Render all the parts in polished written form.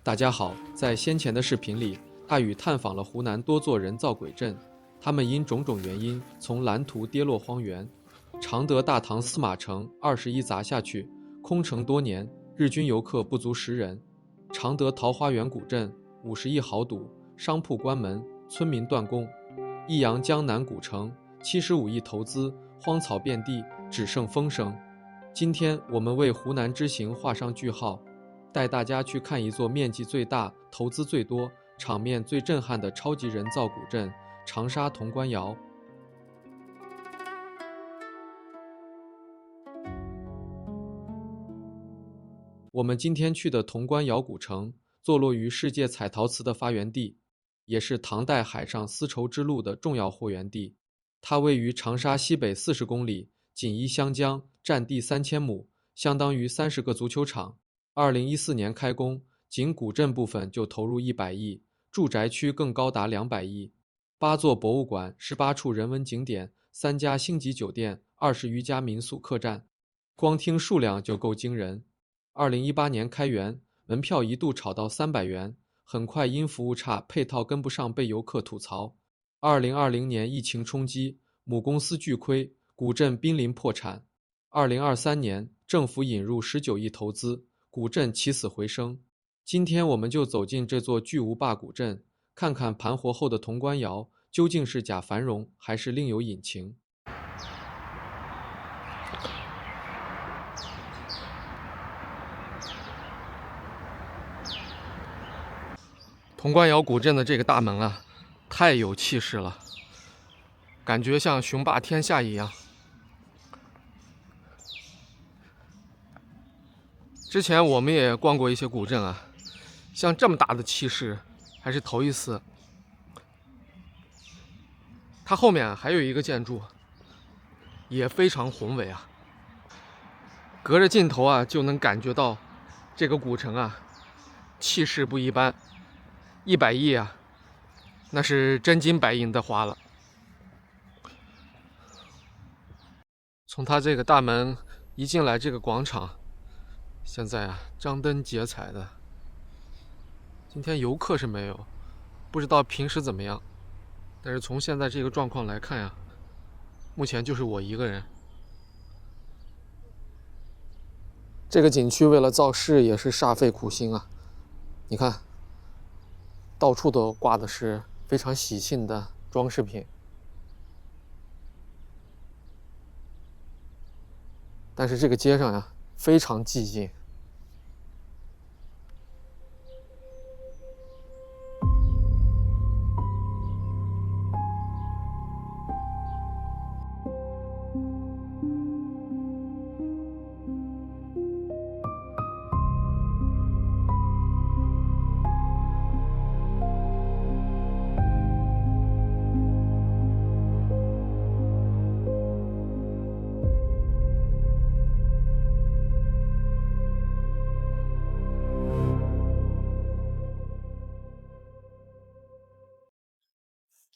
大家好，在先前的視頻裡，大宇探訪了湖南多座人造鬼鎮，他們因種種原因從藍圖跌落荒原。常德大唐司馬城21砸下去，空城多年，日均遊客不足10人。常德桃花源古鎮50億豪賭，商鋪關門，村民斷供。益陽江南古城75億投資，荒草遍地，只剩風聲。今天我們為湖南之行畫上句號，帶大家去看一座面積最大、投資最多、場面最震撼的超級人造古鎮——長沙潼關窯。我們今天去的潼關窯古城，坐落於世界彩陶瓷的發源地，也是唐代海上絲綢之路的重要貨源地。它位於長沙西北40公里，緊依湘江，占地3000亩，相當於30個足球場。2014年開工，僅古鎮部分就投入100億，住宅區更高達200億。8座博物館、18處人文景點、3家星級酒店、20餘家民宿客棧，光聽數量就夠驚人。2018年開園，門票一度炒到300元，很快因服務差、配套跟不上被遊客吐槽。2020年疫情衝擊，母公司巨虧，古鎮瀕臨破產。2023年，政府引入19億投資，古鎮起死回生。今天我們就走進這座巨無霸古鎮，看看盤活後的潼關窯究竟是假繁榮，還是另有隱情。潼關窯古鎮的這個大門啊，太有氣勢了，感覺像雄霸天下一樣。之前我們也逛過一些古鎮啊，像這麼大的氣勢還是頭一次。它後面還有一個建築，也非常宏偉啊。隔着鏡頭啊，就能感覺到這個古城啊，氣勢不一般。100億啊，那是真金白銀的花了。從它這個大門一進來，這個廣場現在啊，張燈結彩的。今天遊客是沒有，不知道平時怎麼樣。但是從現在這個狀況來看呀，目前就是我一個人。這個景區為了造勢也是煞費苦心啊！你看。到處都掛的是非常喜庆的裝飾品，但是這個街上呀，非常寂靜。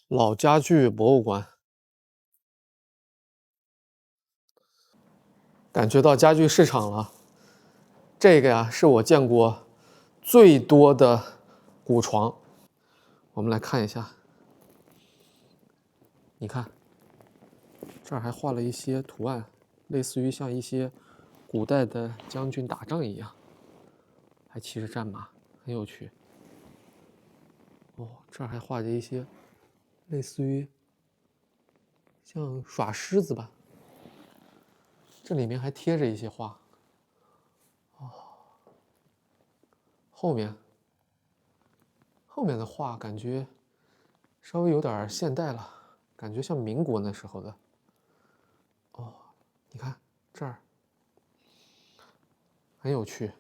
老家具博物馆，感觉到家具市场了。這個呀，是我見過最多的古床。我們來看一下，你看，這兒還畫了一些圖案，類似於像一些古代的將軍打仗一樣，還騎着戰馬，很有趣。哦，這兒還畫着一些類似於像耍獅子吧，這裡面還貼着一些畫。哦，後面的畫感覺稍微有點現代了，感覺像民國那時候的。哦，你看這兒很有趣。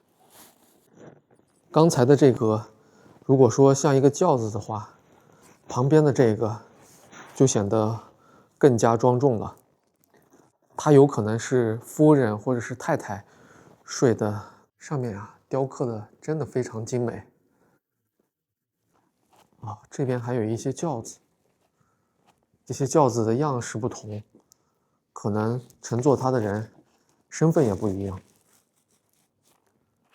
剛才的這個，如果說像一個轎子的話，旁邊的這個就顯得更加莊重了。它有可能是夫人或者是太太睡的，上面啊雕刻的真的非常精美。啊，這邊還有一些轎子，這些轎子的樣式不同，可能乘坐它的人身份也不一樣。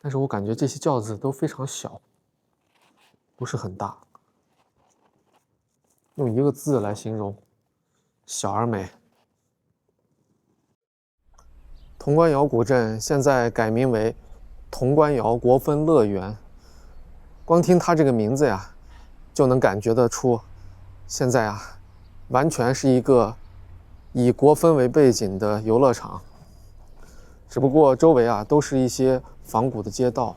但是我感覺這些轎子都非常小，不是很大，用一個字來形容，小而美。潼關窯古鎮現在改名為潼關窯國分樂園，光聽它這個名字呀，就能感覺得出，現在啊，完全是一個以國分為背景的遊樂場。只不過周圍啊都是一些仿古的街道，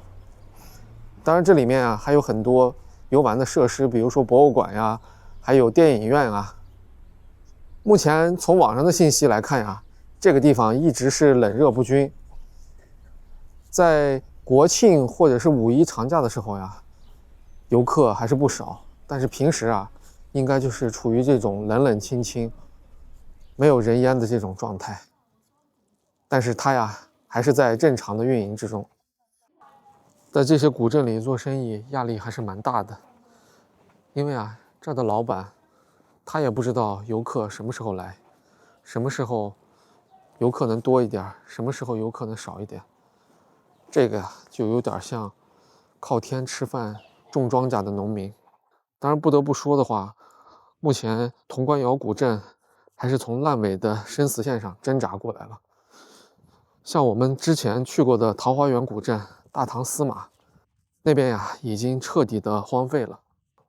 當然这裡面啊還有很多遊玩的設施，比如說博物館呀，還有電影院啊。目前從網上的信息來看呀，這個地方一直是冷熱不均，在國慶或者是五一長假的時候呀，遊客還是不少，但是平時啊，應該就是處於這種冷冷清清、沒有人煙的這種狀態。但是它呀，還是在正常的運營之中。在這些古鎮裡做生意，壓力還是蠻大的，因為啊，這兒的老闆他也不知道遊客什麼時候來，什麼時候游客能多一點，什麼時候游客能少一點。這個呀，就有點像靠天吃飯種莊稼的農民。當然不得不說的話，目前潼關窯古鎮還是從爛尾的生死線上掙扎過來了。像我們之前去過的桃花源古鎮、大唐司馬那邊呀，已經徹底的荒廢了。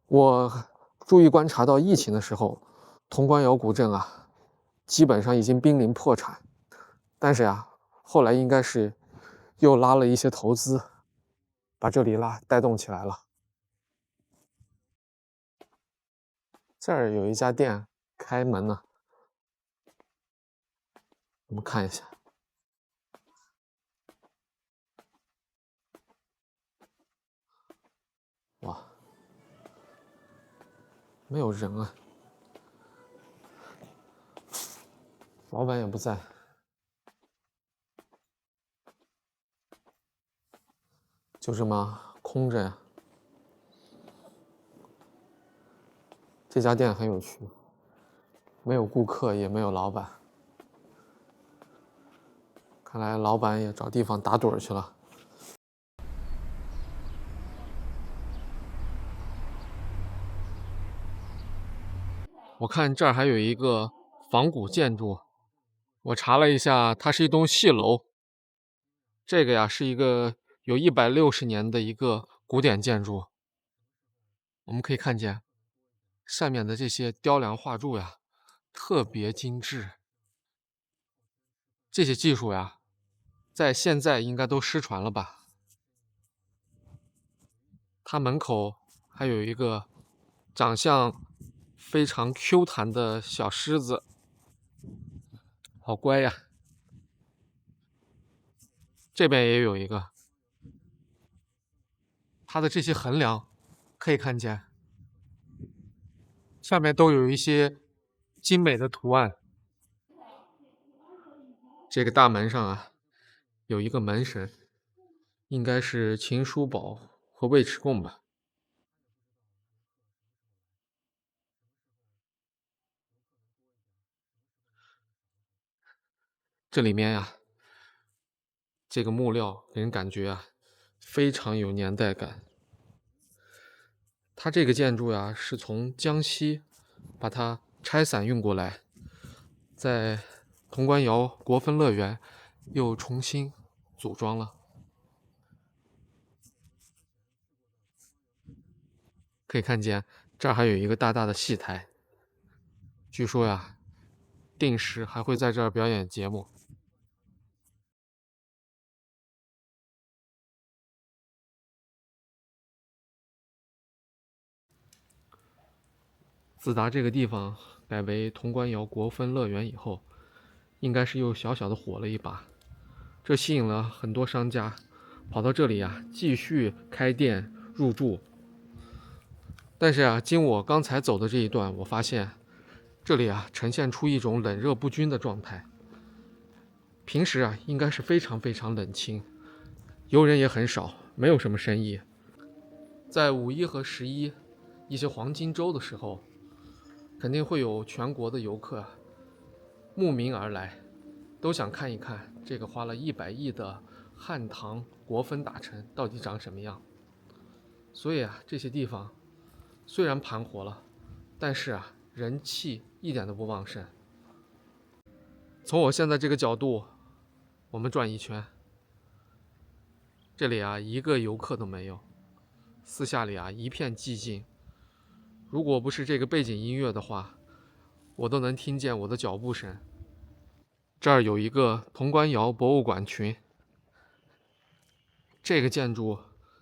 我注意觀察到疫情的時候，潼關窯古鎮啊，基本上已經瀕臨破產。但是呀，後來應該是又拉了一些投資，把這裡帶動起來了。這兒有一家店開門了，我們看一下。哇，沒有人啊，老闆也不在，就這麼空着呀。這家店很有趣，沒有顧客，也沒有老闆，看來老闆也找地方打盹去了。我看這兒還有一個仿古建築，我查了一下，它是一棟戲樓。這個呀是一個有160年的一個古典建築。我們可以看見上面的這些雕梁畫柱呀，特別精緻。這些技術呀，在現在應該都失傳了吧？它門口還有一個長相非常 Q 彈的小獅子，好乖呀。這邊也有一個，它的這些橫梁可以看見，上面都有一些精美的圖案。這個大門上啊，有一個門神，應該是秦叔寶和尉遲恭吧。這裡面呀，這個木料給人感覺啊，非常有年代感。它這個建築呀，是從江西把它拆散運過來，在潼關窯國分樂園又重新組裝了。可以看見這兒還有一個大大的戲台，據說呀，定時還會在這兒表演節目。自打這個地方改為潼關窯國分樂園以後，應該是又小小的火了一把，這吸引了很多商家跑到這裡啊，繼續開店入駐。但是啊，經我剛才走的這一段，我發現這裡啊呈現出一種冷熱不均的狀態。平時啊應該是非常非常冷清，遊人也很少，沒有什麼生意。在五一和11一些黃金周的時候，肯定會有全國的遊客慕名而來，都想看一看這個花了100億的漢唐國分大城到底長什麼樣。所以啊，這些地方雖然盤活了，但是啊，人氣一點都不旺盛。從我現在這個角度，我們轉一圈，這裡啊一個遊客都沒有，四下裡啊一片寂靜。如果不是這個背景音樂的話，我都能聽見我的腳步聲。這兒有一個潼關窯博物館群，這個建築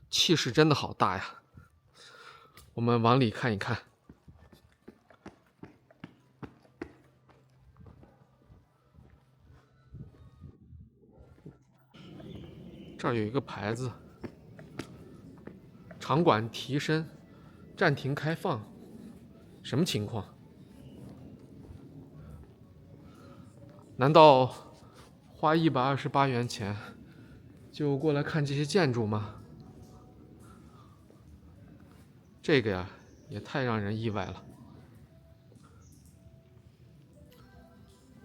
氣勢真的好大呀。我們往裡看一看。這兒有一個牌子，場館提升，暫停開放，什麼情況？難道花128元錢就過來看這些建築嗎？這個呀，也太讓人意外了。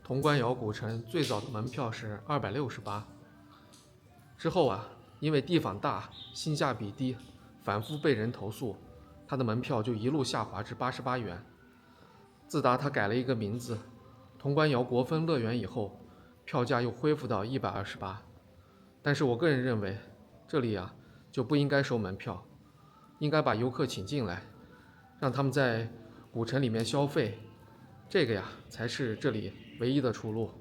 潼關窯古城最早的门票是268，之後啊，因為地方大、性價比低，反复被人投訴，它的门票就一路下滑至88元。自打它改了一個名字，潼關窯國風樂園以後，票價又恢復到128。但是我個人認為，這裡啊就不應該收門票，應該把遊客請進來，讓他們在古城裡面消費，這個呀才是這裡唯一的出路。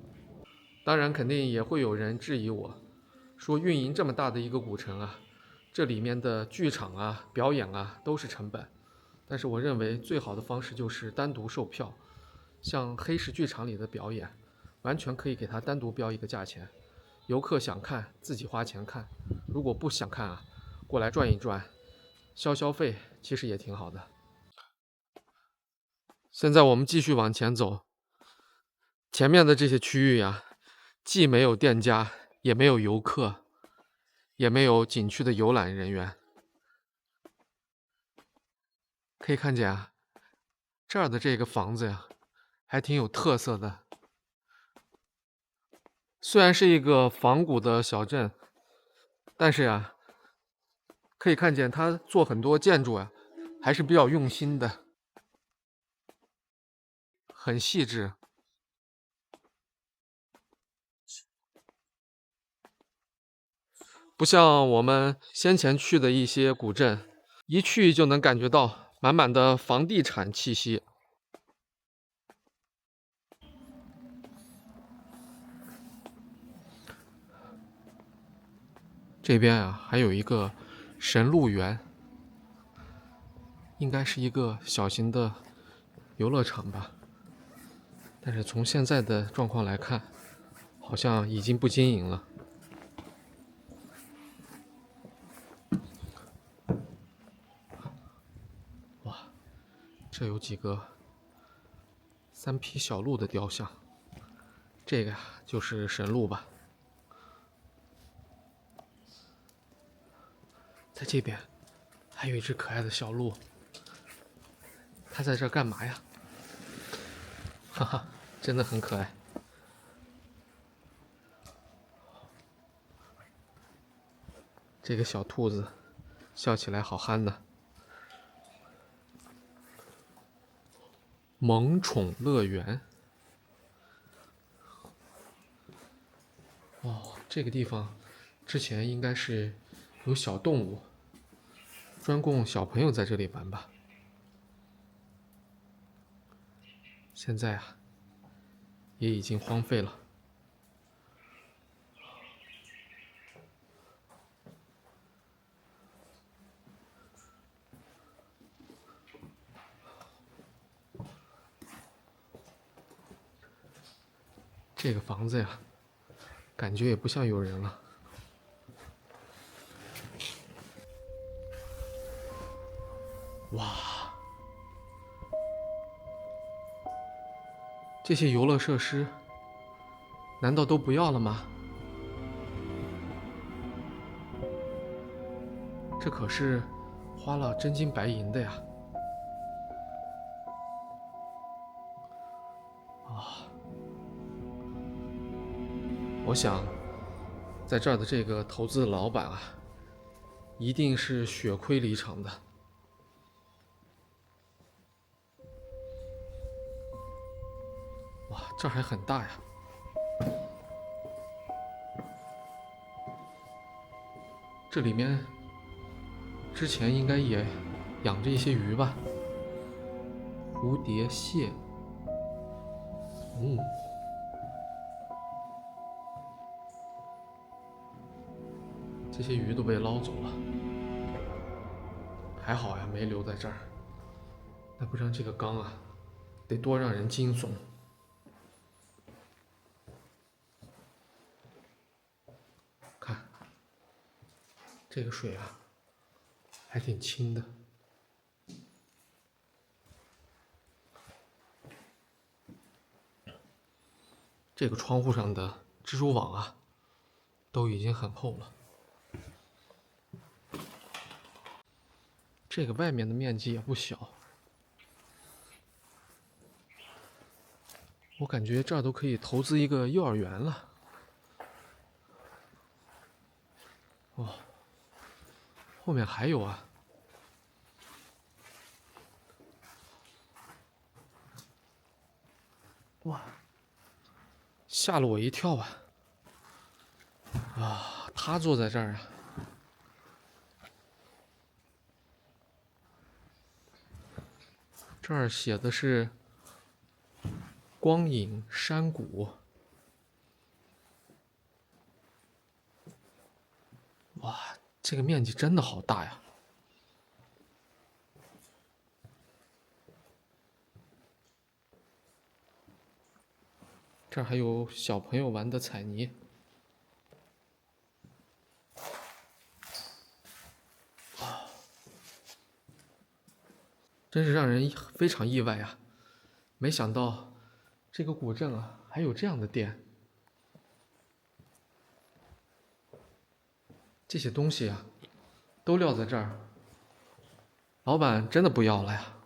當然，肯定也会有人質疑我，說運營這麼大的一個古城啊，這裡面的劇場啊、表演啊都是成本。但是我認為最好的方式就是單獨售票，像黑市劇場裡的表演，完全可以给它單獨標一個價錢，遊客想看自己花錢看，如果不想看啊，過來轉一轉，消費，其實也挺好的。現在我們繼續往前走，前面的這些區域啊，既沒有店家，也沒有遊客，也沒有景區的遊覽人員。可以看見啊，這兒的這個房子呀，還挺有特色的。雖然是一個仿古的小鎮，但是呀，可以看見它做很多建築啊，還是比較用心的，很細緻。不像我們先前去的一些古鎮，一去就能感覺到滿滿的房地產氣息。這邊啊，還有一個神鹿園，應該是一個小型的遊樂場吧。但是從現在的狀況來看，好像已經不經營了。哇，這有幾個3匹小鹿的雕像，這個呀就是神鹿吧。在這邊還有一只可愛的小鹿，它在這幹嘛呀？哈哈，真的很可愛。这個小兔子笑起來好憨呢。萌寵樂園。哦，這個地方之前應該是有小動物，專供小朋友在這裡玩吧。現在啊，也已經荒廢了。这個房子呀，感覺也不像有人了。哇，這些遊樂設施難道都不要了嗎？這可是花了真金白銀的呀！我想，在這兒的這個投資的老闆啊，一定是血虧離場的。哇，這兒還很大呀！這裡面之前應該也養着一些魚吧？蝴蝶蟹，這些魚都被撈走了，還好呀，沒留在這兒。那不然這個缸啊，得多讓人驚悚。看，這個水啊，還挺清的。這個窗戶上的蜘蛛網啊，都已經很厚了。這個外面的面積也不小，我感覺這兒都可以投資一個幼兒園了。哦，後面還有啊。哇，嚇了我一跳啊！啊，他坐在這兒啊。這兒寫的是光影山谷。哇，這個面積真的好大呀！這兒還有小朋友玩的彩泥。真是讓人非常意外啊！没想到這個古鎮啊，還有這樣的店。這些東西啊，都撂在這兒，老闆真的不要了呀？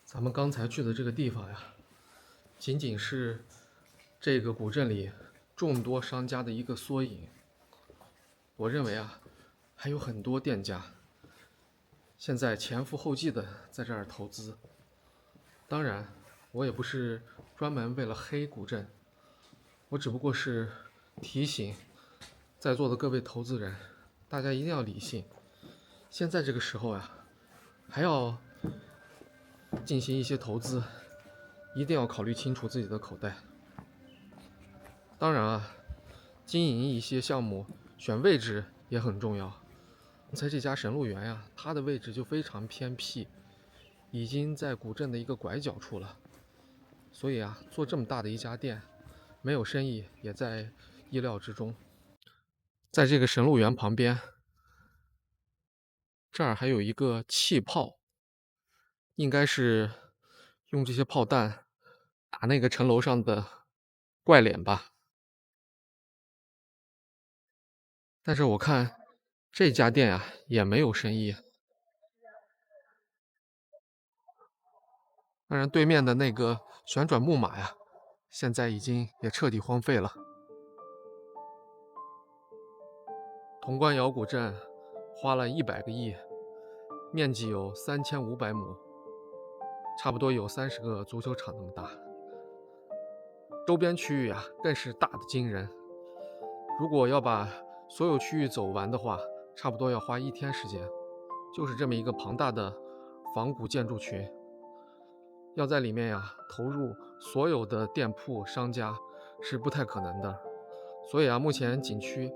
咱們剛才去的這個地方呀，僅僅是這個古鎮裡眾多商家的一個縮影。我認為啊，還有很多店家現在前赴後繼的在這兒投資。當然，我也不是專門為了黑古鎮，我只不過是提醒在座的各位投資人，大家一定要理性。現在這個時候呀，還要進行一些投資，一定要考慮清楚自己的口袋。當然啊，經營一些項目，選位置也很重要。剛才這家神鹿園呀，它的位置就非常偏僻，已經在古鎮的一個拐角處了。所以啊，做這麼大的一家店，沒有生意也在意料之中。在這個神鹿園旁邊，這兒還有一個氣炮，應該是用這些炮彈打那個城樓上的怪臉吧。但是我看這家店啊，也沒有生意。當然，對面的那個旋轉木馬呀，現在已經也徹底荒廢了。潼關窯古鎮花了100個億，面積有3500畝，差不多有30個足球場那麼大。周邊區域啊，更是大的驚人。如果要把所有區域走完的話，差不多要花1天時間。就是這麼一個龐大的仿古建築群，要在裡面呀投入所有的店鋪商家是不太可能的。所以啊，目前景區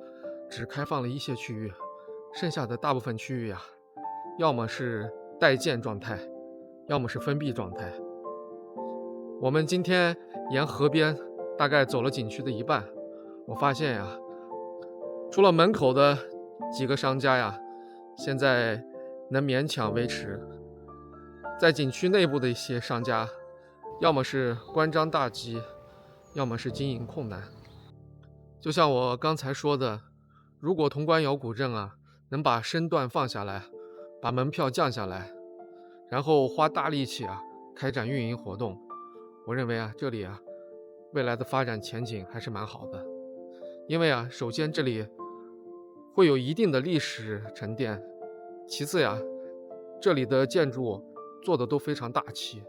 只開放了一些區域，剩下的大部分区域呀，要麼是待建狀態，要麼是封閉狀態。我們今天沿河邊大概走了景區的一半，我發現呀，除了門口的幾個商家呀，現在能勉強維持。在景區內部的一些商家，要麼是關張大吉，要麼是經營困難。就像我剛才說的，如果潼關窯古鎮啊，能把身段放下來，把門票降下來，然後花大力氣啊開展運營活動，我認為啊，這裡啊未來的發展前景還是蠻好的。因為啊，首先這裡會有一定的歷史沉澱，其次呀，這裡的建築做的都非常大气。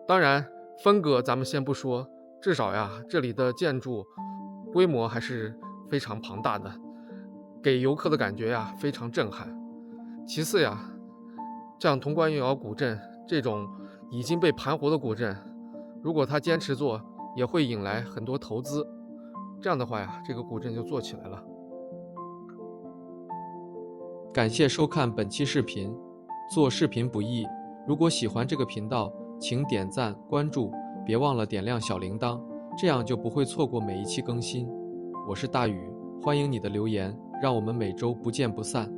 当然，风格咱们先不说，至少呀，这里的建筑规模还是非常庞大的，給遊客的感覺呀非常震撼。其次呀，像潼關窯古鎮這種已經被盤活的古鎮，如果他堅持做，也會引來很多投資。這樣的話呀，這個古鎮就做起來了。感謝收看本期視頻。做視頻不易，如果喜歡這個頻道，請點讚關注，別忘了點亮小鈴鐺，這樣就不會錯過每一期更新。我是大宇，歡迎你的留言，讓我們每周不見不散。